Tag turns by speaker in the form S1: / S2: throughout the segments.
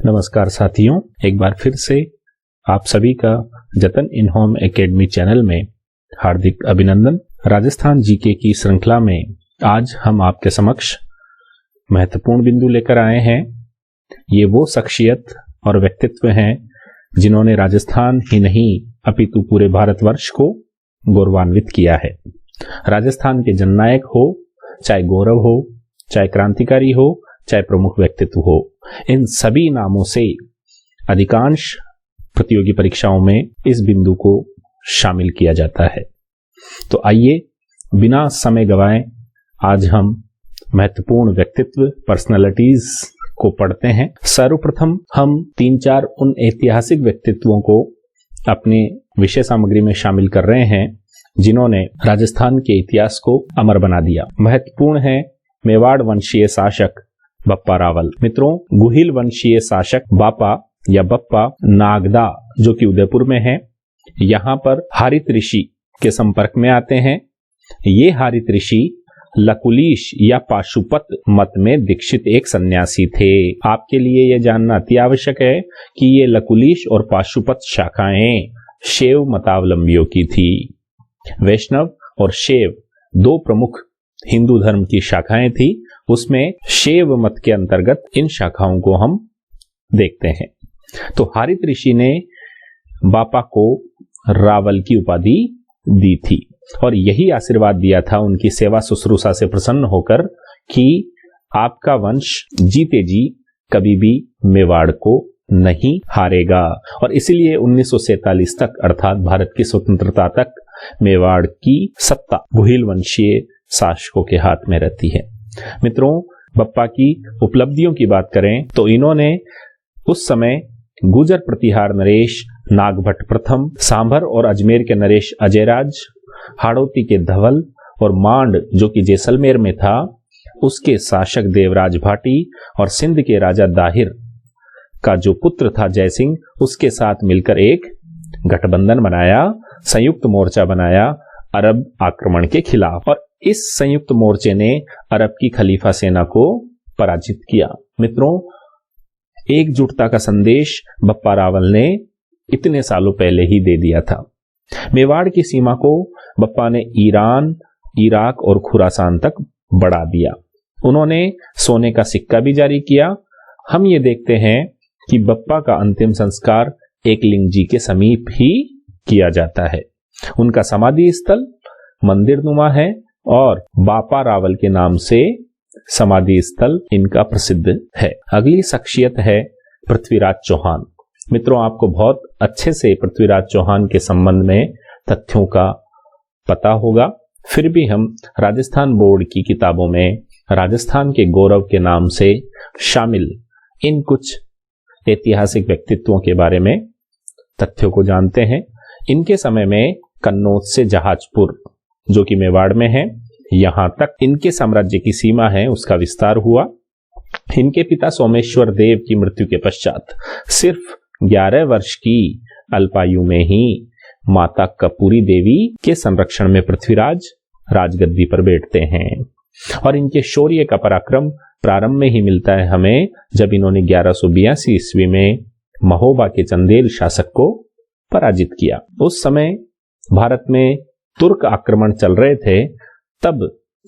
S1: नमस्कार साथियों, एक बार फिर से आप सभी का जतन इन होम एकेडमी चैनल में हार्दिक अभिनंदन। राजस्थान जीके की श्रृंखला में आज हम आपके समक्ष महत्वपूर्ण बिंदु लेकर आए हैं। ये वो शख्सियत और व्यक्तित्व हैं जिन्होंने राजस्थान ही नहीं अपितु पूरे भारतवर्ष को गौरवान्वित किया है। राजस्थान के जननायक हो, चाहे गौरव हो, चाहे क्रांतिकारी हो, चाहे प्रमुख व्यक्तित्व हो, इन सभी नामों से अधिकांश प्रतियोगी परीक्षाओं में इस बिंदु को शामिल किया जाता है। तो आइए बिना समय गवाए आज हम महत्वपूर्ण व्यक्तित्व पर्सनालिटीज को पढ़ते हैं। सर्वप्रथम हम 3-4 उन ऐतिहासिक व्यक्तित्वों को अपने विषय सामग्री में शामिल कर रहे हैं जिन्होंने राजस्थान के इतिहास को अमर बना दिया। महत्वपूर्ण है मेवाड़ वंशीय शासक बप्पा रावल। मित्रों, गुहिल वंशीय शासक बापा या बप्पा नागदा जो कि उदयपुर में है, यहाँ पर हारित ऋषि के संपर्क में आते हैं। ये हारित ऋषि लकुलीश या पाशुपत मत में दीक्षित एक सन्यासी थे। आपके लिए यह जानना अति आवश्यक है कि ये लकुलीश और पाशुपत शाखाएं शैव मतावलंबियों की थी। वैष्णव और शैव दो प्रमुख हिंदू धर्म की शाखाएं थी, उसमें शैव मत के अंतर्गत इन शाखाओं को हम देखते हैं। तो हारित ऋषि ने बापा को रावल की उपाधि दी थी और यही आशीर्वाद दिया था उनकी सेवा शुश्रूषा से प्रसन्न होकर कि आपका वंश जीते जी कभी भी मेवाड़ को नहीं हारेगा। और इसीलिए 1947 तक अर्थात भारत की स्वतंत्रता तक मेवाड़ की सत्ता गुहिल वंशीय शासकों के हाथ में रहती है। मित्रों, बप्पा की उपलब्धियों की बात करें तो इन्होंने उस समय गुजर प्रतिहार नरेश, नागभट्ट प्रथम, सांभर और अजमेर के नरेश अजयराज, हाड़ौती के धवल और मांड जो कि जैसलमेर में था उसके शासक देवराज भाटी और सिंध के राजा दाहिर का जो पुत्र था जयसिंह, उसके साथ मिलकर एक गठबंधन बनाया, संयुक्त मोर्चा बनाया अरब आक्रमण के खिलाफ। और इस संयुक्त मोर्चे ने अरब की खलीफा सेना को पराजित किया। मित्रों, एकजुटता का संदेश बप्पा रावल ने इतने सालों पहले ही दे दिया था। मेवाड़ की सीमा को बप्पा ने ईरान, इराक और खुरासान तक बढ़ा दिया। उन्होंने सोने का सिक्का भी जारी किया। हम ये देखते हैं कि बप्पा का अंतिम संस्कार एकलिंग जी के समीप ही किया जाता है। उनका समाधि स्थल मंदिर नुमा है और बापा रावल के नाम से समाधि स्थल इनका प्रसिद्ध है। अगली शख्सियत है पृथ्वीराज चौहान। मित्रों, आपको बहुत अच्छे से पृथ्वीराज चौहान के संबंध में तथ्यों का पता होगा, फिर भी हम राजस्थान बोर्ड की किताबों में राजस्थान के गौरव के नाम से शामिल इन कुछ ऐतिहासिक व्यक्तित्वों के बारे में तथ्यों को जानते हैं। इनके समय में कन्नौज से जहाजपुर जो कि मेवाड़ में है, यहां तक इनके साम्राज्य की सीमा है, उसका विस्तार हुआ। इनके पिता सोमेश्वर देव की मृत्यु के पश्चात सिर्फ 11 वर्ष की अल्पायु में ही माता कपूरी देवी के संरक्षण में पृथ्वीराज राजगद्दी पर बैठते हैं। और इनके शौर्य का पराक्रम प्रारंभ में ही मिलता है हमें जब इन्होंने 1182 ईस्वी में महोबा के चंदेल शासक को पराजित किया। उस समय भारत में तुर्क आक्रमण चल रहे थे, तब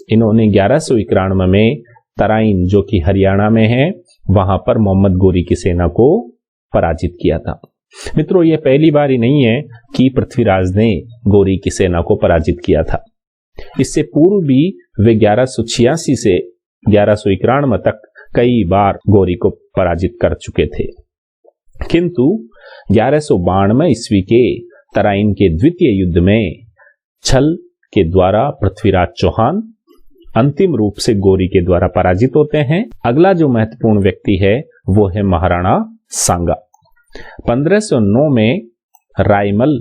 S1: इन्होंने 1191 में तराइन जो कि हरियाणा में है वहां पर मोहम्मद गोरी की सेना को पराजित किया था। मित्रों, यह पहली बार ही नहीं है कि पृथ्वीराज ने गोरी की सेना को पराजित किया था। इससे पूर्व भी वे 1186 से 1191 तक कई बार गोरी को पराजित कर चुके थे, किंतु 1192 ईस्वी के तराइन के द्वितीय युद्ध में छल के द्वारा पृथ्वीराज चौहान अंतिम रूप से गोरी के द्वारा पराजित होते हैं। अगला जो महत्वपूर्ण व्यक्ति है वो है महाराणा सांगा। 1509 में रायमल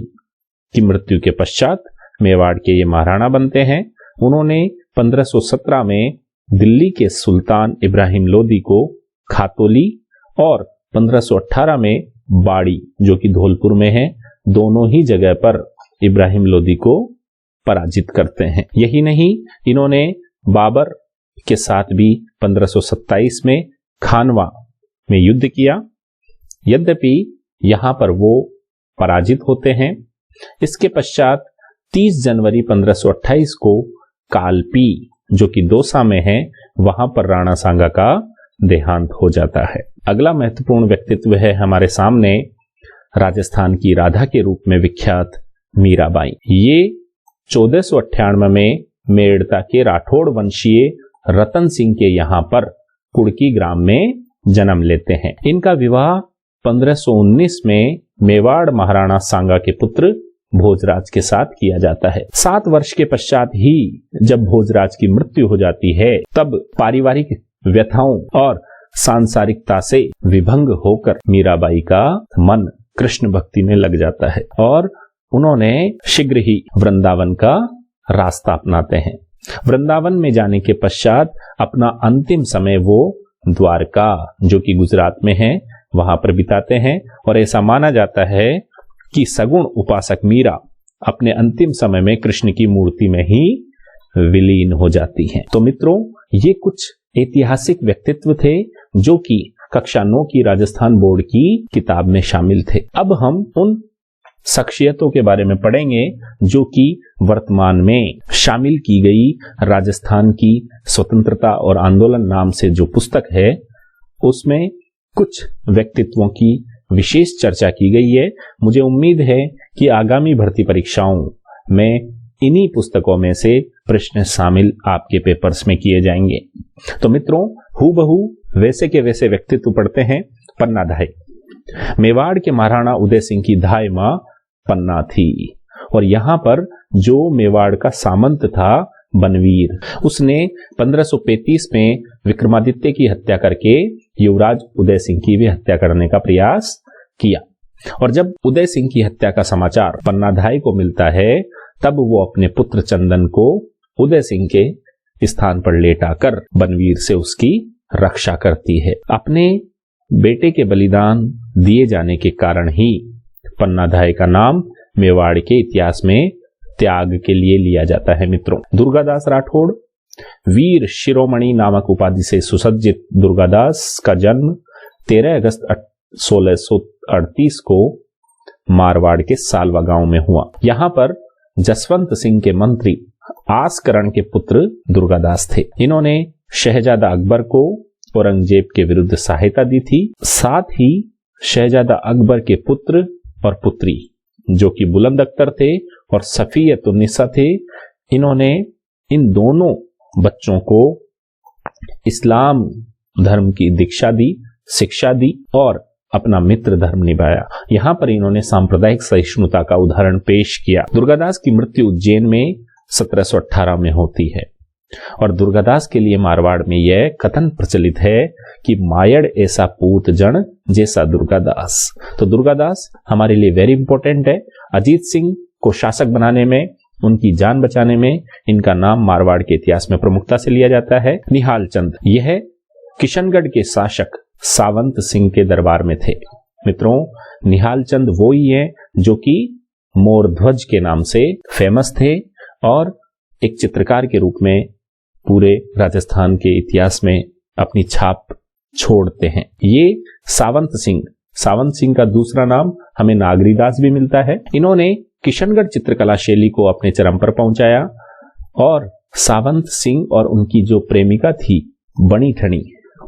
S1: की मृत्यु के पश्चात मेवाड़ के ये महाराणा बनते हैं। उन्होंने 1517 में दिल्ली के सुल्तान इब्राहिम लोदी को खातोली और 1518 में बाड़ी जो कि धौलपुर में है, दोनों ही जगह पर इब्राहिम लोदी को पराजित करते हैं। यही नहीं, इन्होंने बाबर के साथ भी 1527 में खानवा में युद्ध किया यद्यपि यहाँ पर वो पराजित होते हैं। इसके पश्चात 30 जनवरी 1528 को कालपी, जो कि दौसा में है, वहां पर राणा सांगा का देहांत हो जाता है। अगला महत्वपूर्ण व्यक्तित्व है हमारे सामने राजस्थान की राधा के रूप में विख्यात मीराबाई। ये 1498 में मेड़ता के राठौड़ वंशीय रतन सिंह के यहाँ पर कुड़की ग्राम में जन्म लेते हैं। इनका विवाह 1519 में मेवाड़ महाराणा सांगा के पुत्र भोजराज के साथ किया जाता है। 7 वर्ष के पश्चात ही जब भोजराज की मृत्यु हो जाती है, तब पारिवारिक व्यथाओं और सांसारिकता से विभंग होकर मीराबाई का मन कृष्ण भक्ति में लग जाता है और उन्होंने शीघ्र ही वृंदावन का रास्ता अपनाते हैं। वृंदावन में जाने के पश्चात अपना अंतिम समय वो द्वारका, जो कि गुजरात में है, वहां पर बिताते हैं और ऐसा माना जाता है कि सगुण उपासक मीरा अपने अंतिम समय में कृष्ण की मूर्ति में ही विलीन हो जाती हैं। तो मित्रों, ये कुछ ऐतिहासिक व्यक्तित्व थे जो कि कक्षा 9 की राजस्थान बोर्ड की किताब में शामिल थे। अब हम उन शख्सियतों के बारे में पढ़ेंगे जो कि वर्तमान में शामिल की गई राजस्थान की स्वतंत्रता और आंदोलन नाम से जो पुस्तक है, उसमें कुछ व्यक्तित्वों की विशेष चर्चा की गई है। मुझे उम्मीद है कि आगामी भर्ती परीक्षाओं में इन्हीं पुस्तकों में से प्रश्न शामिल आपके पेपर्स में किए जाएंगे। तो मित्रों, हूबहू वैसे के वैसे व्यक्तित्व पढ़ते हैं। पन्ना धाय। मेवाड़ के महाराणा उदय सिंह की धाय मां पन्ना थी और यहाँ पर जो मेवाड़ का सामंत था बनवीर, उसने 1535 में विक्रमादित्य की हत्या करके युवराज उदय सिंह की भी हत्या करने का प्रयास किया और जब उदय सिंह की हत्या का समाचार पन्नाधाय को मिलता है, तब वो अपने पुत्र चंदन को उदय सिंह के स्थान पर लेटाकर बनवीर से उसकी रक्षा करती है। अपने बेटे के बलिदान दिए जाने के कारण ही पन्नाधाय का नाम मेवाड़ के इतिहास में त्याग के लिए लिया जाता है। मित्रों, दुर्गादास राठौड़, वीर शिरोमणि नामक उपाधि से सुसज्जित दुर्गादास का जन्म 13 अगस्त 1638 को मारवाड़ के सालवा गांव में हुआ। यहाँ पर जसवंत सिंह के मंत्री आसकरण के पुत्र दुर्गादास थे। इन्होंने शहजादा अकबर को औरंगजेब के विरुद्ध सहायता दी थी। साथ ही शहजादा अकबर के पुत्र और पुत्री, जो कि बुलंद अख्तर थे और सफियतुन्निसा थे, इन्होंने इन दोनों बच्चों को इस्लाम धर्म की दीक्षा दी, शिक्षा दी और अपना मित्र धर्म निभाया। यहाँ पर इन्होंने सांप्रदायिक सहिष्णुता का उदाहरण पेश किया। दुर्गादास की मृत्यु उज्जैन में 1718 में होती है और दुर्गादास के लिए मारवाड़ में यह कथन प्रचलित है कि मायड़ ऐसा पूत जन जैसा दुर्गादास। तो दुर्गादास हमारे लिए वेरी इंपॉर्टेंट है। अजीत सिंह को शासक बनाने में, उनकी जान बचाने में इनका नाम मारवाड़ के इतिहास में प्रमुखता से लिया जाता है। निहाल चंद, यह किशनगढ़ के शासक सावंत सिंह के दरबार में थे। मित्रों, निहाल चंद वो ही है जो कि मोरध्वज के नाम से फेमस थे और एक चित्रकार के रूप में पूरे राजस्थान के इतिहास में अपनी छाप छोड़ते हैं। ये सावंत सिंह का दूसरा नाम हमें नागरीदास भी मिलता है। इन्होंने किशनगढ़ चित्रकला शैली को अपने चरम पर पहुंचाया और सावंत सिंह और उनकी जो प्रेमिका थी बणी ठणी,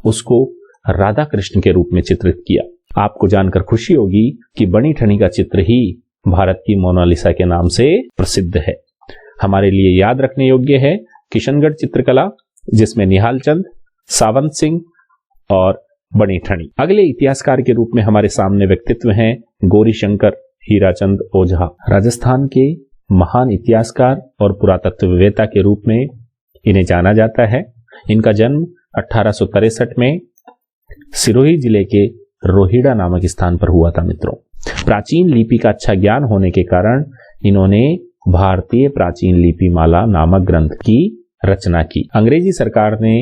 S1: उसको राधा कृष्ण के रूप में चित्रित किया। आपको जानकर खुशी होगी कि बणी ठणी का चित्र ही भारत की मोनालिसा के नाम से प्रसिद्ध है। हमारे लिए याद रखने योग्य है किशनगढ़ चित्रकला, जिसमें निहाल चंद, सावंत सिंह और बणी ठणी। अगले इतिहासकार के रूप में हमारे सामने व्यक्तित्व हैं गौरीशंकर हीराचंद ओझा। राजस्थान के महान इतिहासकार और पुरातत्ववेत्ता के रूप में इन्हें जाना जाता है। इनका जन्म 1863 में सिरोही जिले के रोहिड़ा नामक स्थान पर हुआ था। मित्रों, प्राचीन लिपि का अच्छा ज्ञान होने के कारण इन्होंने भारतीय प्राचीन लिपि माला नामक ग्रंथ की रचना की। अंग्रेजी सरकार ने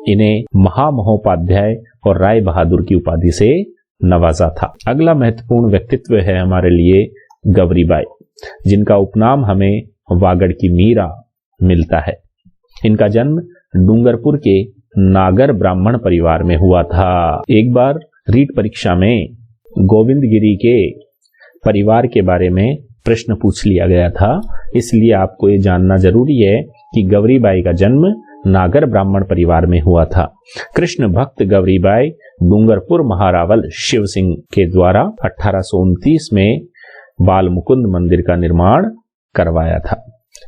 S1: इन्हें महामहोपाध्याय और राय बहादुर की उपाधि से नवाजा था। अगला महत्वपूर्ण व्यक्तित्व है हमारे लिए गौरीबाई, जिनका उपनाम हमें वागड़ की मीरा मिलता है। इनका जन्म डूंगरपुर के नागर ब्राह्मण परिवार में हुआ था। एक बार रीट परीक्षा में गोविंदगिरी के परिवार के बारे में प्रश्न पूछ लिया गया था, इसलिए आपको ये जानना जरूरी है कि गौरीबाई का जन्म नागर ब्राह्मण परिवार में हुआ था। कृष्ण भक्त गौरीबाई डूंगरपुर महारावल शिव सिंह के द्वारा 1829 में बाल मुकुंद मंदिर का निर्माण करवाया था।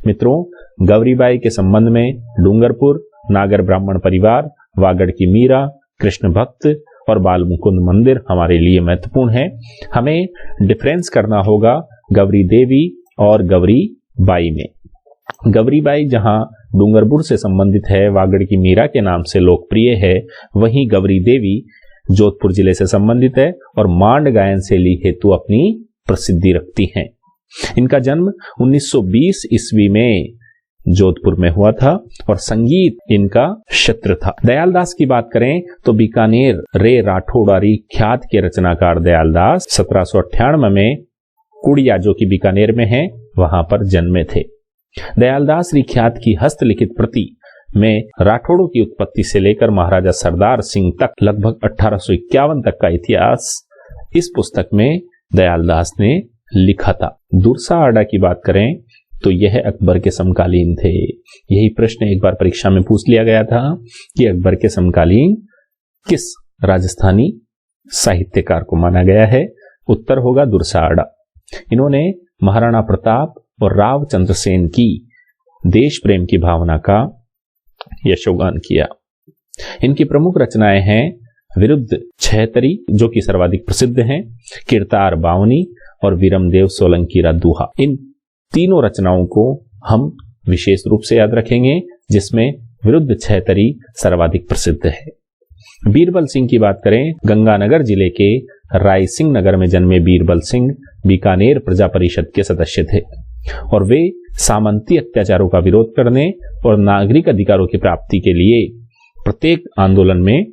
S1: मित्रों, गौरीबाई के संबंध में डूंगरपुर, नागर ब्राह्मण परिवार, वागड़ की मीरा, कृष्ण भक्त और बाल मुकुंद मंदिर हमारे लिए महत्वपूर्ण है। हमें डिफरेंस करना होगा गौरी देवी और गौरी बाई में। गौरीबाई जहां डूंगरपुर से संबंधित है, वागड़ की मीरा के नाम से लोकप्रिय है, वहीं गौरी देवी जोधपुर जिले से संबंधित है और मांड गायन शैली हेतु अपनी प्रसिद्धि रखती हैं। इनका जन्म 1920 ईस्वी में जोधपुर में हुआ था और संगीत इनका क्षेत्र था। दयालदास की बात करें तो बीकानेर रे राठौड़ारी ख्यात के रचनाकार दयालदास 1798 में कुड़िया, जो कि बीकानेर में है, वहां पर जन्मे थे। दयालदास ख्यात की हस्तलिखित प्रति में राठौड़ों की उत्पत्ति से लेकर महाराजा सरदार सिंह तक लगभग 1851 तक का इतिहास इस पुस्तक में दयालदास ने लिखा था। दुर्सा आडा की बात करें तो यह अकबर के समकालीन थे। यही प्रश्न एक बार परीक्षा में पूछ लिया गया था कि अकबर के समकालीन किस राजस्थानी साहित्यकार को माना गया है। उत्तर होगा दुर्सा आडा। इन्होंने महाराणा प्रताप और राव चंद्रसेन की देश प्रेम की भावना का यशोगान किया। इनकी प्रमुख रचनाएं हैं विरुद्ध छहतरी, जो कि सर्वाधिक प्रसिद्ध हैं, कीर्तार बावनी और वीरमदेव सोलंकी रा दूहा। इन तीनों रचनाओं को हम विशेष रूप से याद रखेंगे, जिसमें विरुद्ध छहतरी सर्वाधिक प्रसिद्ध है। बीरबल सिंह की बात करें, गंगानगर जिले के रायसिंह नगर में जन्मे बीरबल सिंह बीकानेर प्रजा परिषद के सदस्य थे और वे सामंती अत्याचारों का विरोध करने और नागरिक अधिकारों की प्राप्ति के लिए प्रत्येक आंदोलन में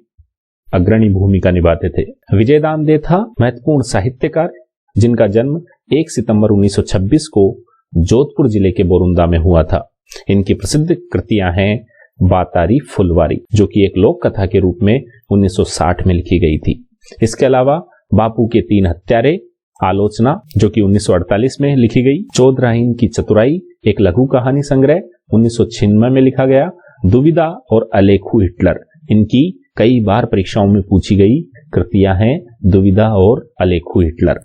S1: अग्रणी भूमिका निभाते थे। विजयदान दे था महत्वपूर्ण साहित्यकार, जिनका जन्म 1 सितंबर 1926 को जोधपुर जिले के बोरुंदा में हुआ था। इनकी प्रसिद्ध कृतियां हैं बातारी फुलवारी, जो कि एक लोक कथा के रूप में 1960 में लिखी गई थी। इसके अलावा बापू के 3 हत्यारे, आलोचना, जो कि 1948 में लिखी गई, चौधराइन की चतुराई, एक लघु कहानी संग्रह 1996 में लिखा गया, दुविधा और अलेखू हिटलर, इनकी कई बार परीक्षाओं में पूछी गई कृतियां हैं दुविधा और अलेखू हिटलर।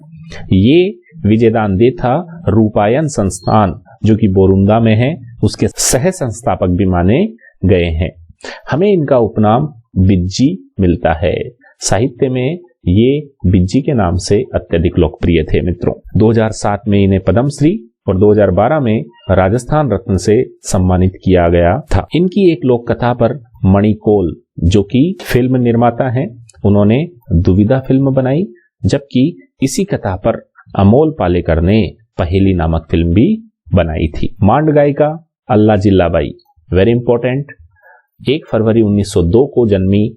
S1: ये विजयदान दे था रूपायन संस्थान, जो कि बोरुंदा में है, उसके सह संस्थापक भी माने गए हैं। हमें इनका उपनाम बिज्जी मिलता है। साहित्य में ये बिज्जी के नाम से अत्यधिक लोकप्रिय थे। मित्रों, 2007 में इन्हें पद्मश्री और 2012 में राजस्थान रत्न से सम्मानित किया गया था। इनकी एक लोक कथा पर मणिकोल, जो कि फिल्म निर्माता हैं, उन्होंने दुविधा फिल्म बनाई, जबकि इसी कथा पर अमोल पालेकर ने पहेली नामक फिल्म भी बनाई थी। मांड गायिका अल्ला जिल्लाबाई, वेरी इंपॉर्टेंट, 1 फरवरी 1902 को जन्मी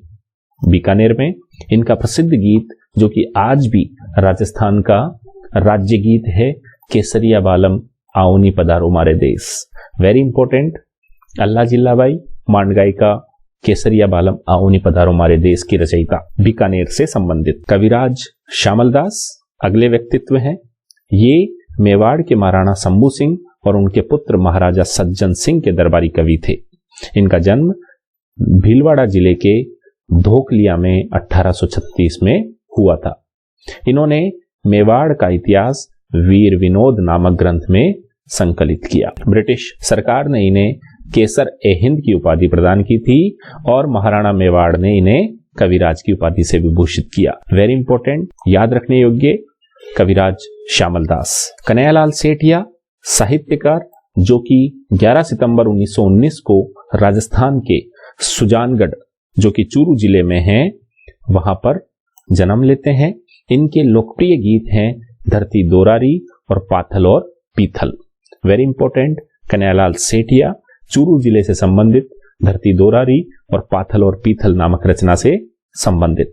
S1: बीकानेर में। इनका प्रसिद्ध गीत, जो कि आज भी राजस्थान का राज्य गीत है, केसरिया बालम आओनी पधारो मारे देश, वेरी इंपॉर्टेंट। अल्ला जिल्लाबाई मांड गायिका, केसरिया बालम आओनी पधारो मारे देश की रचयिता, बीकानेर से संबंधित। कविराज श्यामल दास अगले व्यक्तित्व हैं। ये मेवाड़ के महाराणा शंभू सिंह और उनके पुत्र महाराजा सज्जन सिंह के दरबारी कवि थे। इनका जन्म भीलवाड़ा जिले के धोकलिया में 1836 में हुआ था। इन्होंने मेवाड़ का इतिहास वीर विनोद नामक ग्रंथ में संकलित किया। ब्रिटिश सरकार ने इन्हें केसर ए हिंद की उपाधि प्रदान की थी और महाराणा मेवाड़ ने इन्हें कविराज की उपाधि से विभूषित किया। वेरी इंपॉर्टेंट, याद रखने योग्य, कविराज श्यामल दास। कन्हैयालाल सेठिया साहित्यकार, जो कि 11 सितंबर 1919 को राजस्थान के सुजानगढ़, जो कि चूरू जिले में है, वहां पर जन्म लेते हैं। इनके लोकप्रिय गीत हैं धरती दोरारी और पाथल और पीथल। वेरी इंपॉर्टेंट, कन्हैयालाल सेठिया चूरू जिले से संबंधित, धरती दोरारी और पाथल और पीथल नामक रचना से संबंधित।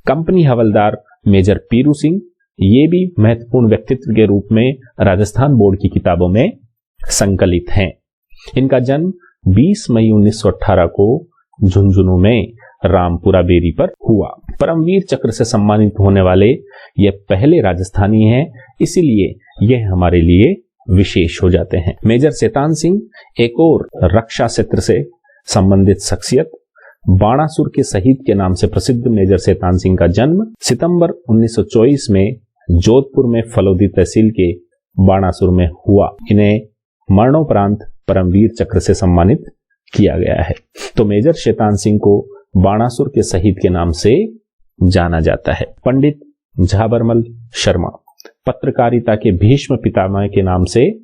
S1: कंपनी हवलदार मेजर पीरू सिंह, ये भी महत्वपूर्ण व्यक्तित्व के रूप में राजस्थान बोर्ड की किताबों में संकलित हैं। इनका जन्म 20 मई 1918 को झुंझुनू में रामपुरा बेरी पर हुआ। परमवीर चक्र से सम्मानित होने वाले ये पहले राजस्थानी हैं, इसीलिए यह हमारे लिए विशेष हो जाते हैं। मेजर शैतान सिंह एक और रक्षा क्षेत्र से संबंधित शख्सियत। बाणासुर के शहीद के नाम से प्रसिद्ध मेजर शैतान सिंह का जन्म सितंबर 1924 में जोधपुर में फलोदी तहसील के बाणासुर में हुआ। इन्हें मरणोपरांत परमवीर चक्र से सम्मानित किया गया है। तो मेजर शैतान सिंह को बाणासुर के शहीद के नाम से जाना जाता है। पंडित झाबरमल शर्मा पत्रकारिता के भीष्म पितामह के नाम से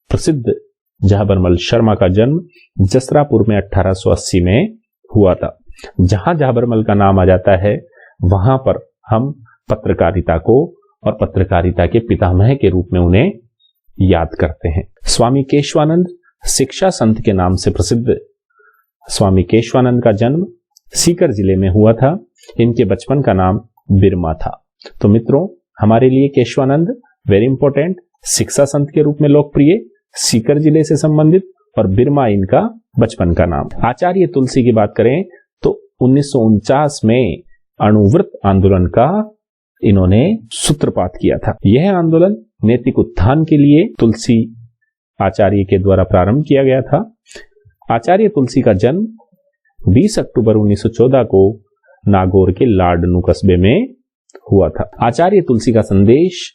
S1: प्रसिद्ध झाबरमल शर्मा का जन्म जसरापुर में 1880 में हुआ था। जहां झाबरमल का नाम आ जाता है वहां पर हम पत्रकारिता को और पत्रकारिता के पितामह के रूप में उन्हें याद करते हैं। स्वामी केशवानंद शिक्षा संत के नाम से प्रसिद्ध स्वामी केशवानंद का जन्म सीकर जिले में हुआ था। इनके बचपन का नाम बिरमा था। तो मित्रों, हमारे लिए केशवानंद वेरी इंपॉर्टेंट, शिक्षा संत के रूप में लोकप्रिय, सीकर जिले से संबंधित, और बिरमा इनका बचपन का नाम। आचार्य तुलसी की बात करें तो 1949 में अणुव्रत आंदोलन का इन्होंने सूत्रपात किया था। यह आंदोलन नैतिक उत्थान के लिए तुलसी आचार्य के द्वारा प्रारंभ किया गया था। आचार्य तुलसी का जन्म 20 अक्टूबर 1914 को नागौर के लाडनू कस्बे में हुआ था। आचार्य तुलसी का संदेश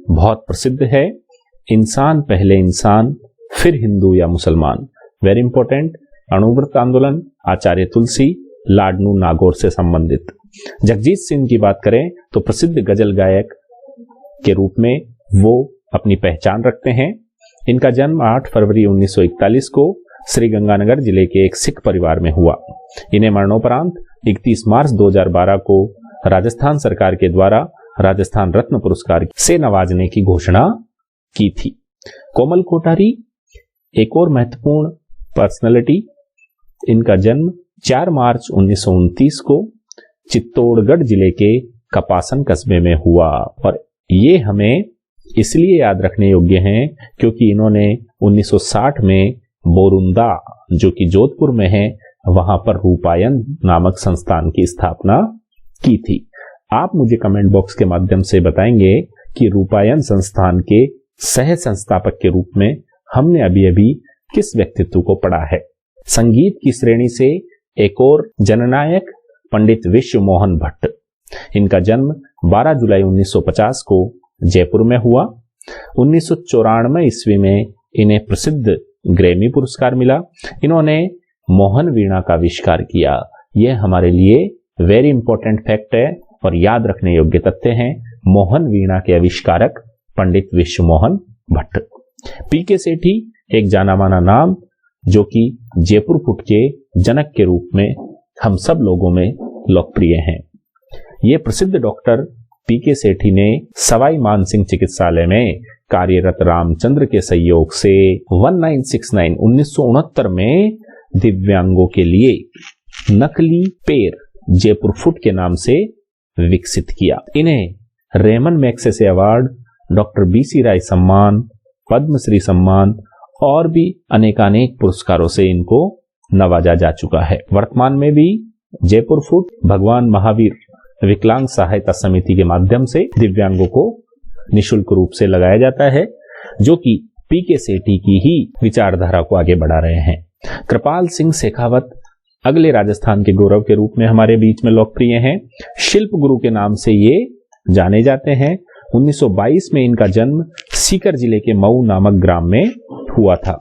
S1: बहुत प्रसिद्ध है। इंसान पहले इंसान, फिर हिंदू या मुसलमान। Very important. अणुव्रत आंदोलन, आचार्य तुलसी, लाडनू नागौर से संबंधित। जगजीत सिंह की बात करें तो प्रसिद्ध गजल गायक के रूप में वो अपनी पहचान रखते हैं। इनका जन्म 8 फरवरी 1941 को श्री गंगानगर जिले के एक सिख परिवार में हुआ। इन्हें मरणोपरांत 31 मार्च 2012 को राजस्थान सरकार के द्वारा राजस्थान रत्न पुरस्कार से नवाजने की घोषणा की थी। कोमल कोठारी एक और महत्वपूर्ण पर्सनालिटी। इनका जन्म 4 मार्च 1929 को चित्तौड़गढ़ जिले के कपासन कस्बे में हुआ, और ये हमें इसलिए याद रखने योग्य हैं क्योंकि इन्होंने 1960 में बोरुंदा, जो कि जोधपुर में है, वहां पर रूपायन नामक संस्थान की स्थापना की थी। आप मुझे कमेंट बॉक्स के माध्यम से बताएंगे कि रूपायन संस्थान के सह संस्थापक के रूप में हमने अभी अभी किस व्यक्तित्व को पढ़ा है। संगीत की श्रेणी से एक और जननायक पंडित विश्व मोहन भट्ट। इनका जन्म 12 जुलाई 1950 को जयपुर में हुआ। 1994 ईस्वी में इन्हें प्रसिद्ध ग्रैमी पुरस्कार मिला। इन्होंने मोहन वीणा का आविष्कार किया। यह हमारे लिए वेरी इंपॉर्टेंट फैक्ट है और याद रखने योग्य तथ्य हैं। मोहन वीणा के आविष्कारक पंडित विश्व मोहन भट्ट। पीके सेठी एक जाना माना नाम, जो कि जयपुर फुट के जनक के रूप में हम सब लोगों में लोकप्रिय हैं। ये प्रसिद्ध डॉक्टर पीके सेठी ने सवाई मानसिंह चिकित्सालय में कार्यरत रामचंद्र के सहयोग से 1969 में दिव्यांगों के लिए नकली पैर जयपुर फुट के नाम से विकसित किया। इन्हें Ramon Magsaysay award, doctor BC Roy सम्मान, पद्मश्री सम्मान और भी अनेकानेक पुरस्कारों से इनको नवाजा जा चुका है। वर्तमान में भी जयपुर फुट भगवान महावीर विकलांग सहायता समिति के माध्यम से दिव्यांगों को निशुल्क रूप से लगाया जाता है, जो कि पीके सेठी की ही विचारधारा को आगे बढ़ा रहे हैं। कृपाल सिंह शेखावत अगले राजस्थान के गौरव के रूप में हमारे बीच में लोकप्रिय हैं। शिल्प गुरु के नाम से ये जाने जाते हैं। 1922 में इनका जन्म सीकर जिले के मऊ नामक ग्राम में हुआ था।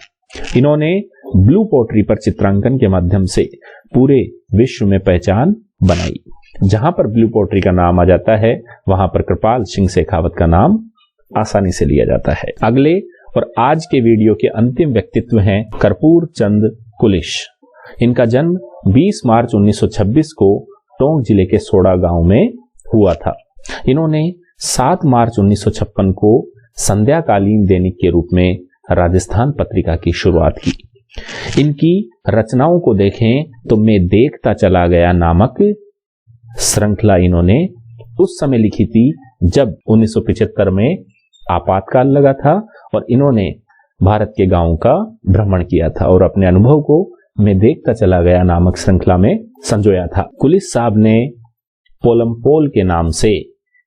S1: इन्होंने ब्लू पोट्री पर चित्रांकन के माध्यम से पूरे विश्व में पहचान बनाई। जहां पर ब्लू पोट्री का नाम आ जाता है वहां पर कृपाल सिंह शेखावत का नाम आसानी से लिया जाता है। अगले और आज के वीडियो के अंतिम व्यक्तित्व हैं कर्पूर चंद कुलिश। इनका जन्म 20 मार्च 1926 को टोंक जिले के सोड़ा गांव में हुआ था। इन्होंने 7 मार्च 1956 को संध्याकालीन दैनिक के रूप में राजस्थान पत्रिका की शुरुआत की। इनकी रचनाओं को देखें तो मैं देखता चला गया नामक श्रृंखला इन्होंने उस समय लिखी थी जब 1975 में आपातकाल लगा था और इन्होंने भारत के गांवों का भ्रमण किया था और अपने अनुभव को में देखता चला गया नामक श्रृंखला में संजोया था। कुलिस साहब ने पोलमपोल के नाम से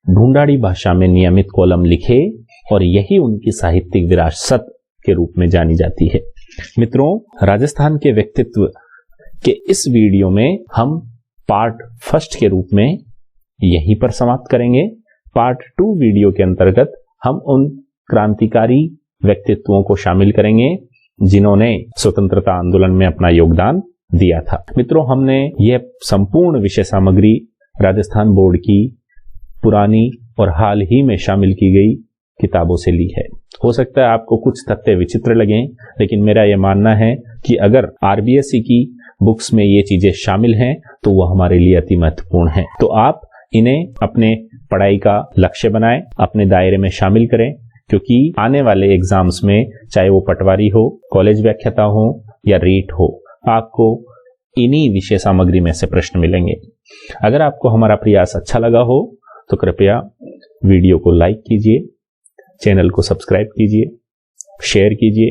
S1: ढूंढाड़ी भाषा में नियमित कॉलम लिखे और यही उनकी साहित्यिक विरासत के रूप में जानी जाती है। मित्रों, राजस्थान के व्यक्तित्व के इस वीडियो में हम पार्ट फर्स्ट के रूप में यहीं पर समाप्त करेंगे। पार्ट 2 वीडियो के अंतर्गत हम उन क्रांतिकारी व्यक्तित्वों को शामिल करेंगे जिन्होंने स्वतंत्रता आंदोलन में अपना योगदान दिया था। मित्रों, हमने यह संपूर्ण विषय सामग्री राजस्थान बोर्ड की पुरानी और हाल ही में शामिल की गई किताबों से ली है। हो सकता है आपको कुछ तथ्य विचित्र लगें, लेकिन मेरा यह मानना है कि अगर आरबीएसई की बुक्स में ये चीजें शामिल हैं तो वह हमारे लिए अति महत्वपूर्ण है। तो आप इन्हें अपने पढ़ाई का लक्ष्य बनाएं, अपने दायरे में शामिल करें, क्योंकि आने वाले एग्जाम्स में चाहे वो पटवारी हो, कॉलेज व्याख्याता हो या रीट हो, आपको इन्हीं विषय सामग्री में से प्रश्न मिलेंगे। अगर आपको हमारा प्रयास अच्छा लगा हो तो कृपया वीडियो को लाइक कीजिए, चैनल को सब्सक्राइब कीजिए, शेयर कीजिए,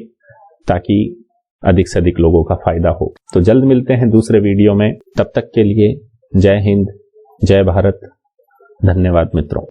S1: ताकि अधिक से अधिक लोगों का फायदा हो। तो जल्द मिलते हैं दूसरे वीडियो में। तब तक के लिए जय हिंद, जय भारत, धन्यवाद मित्रों।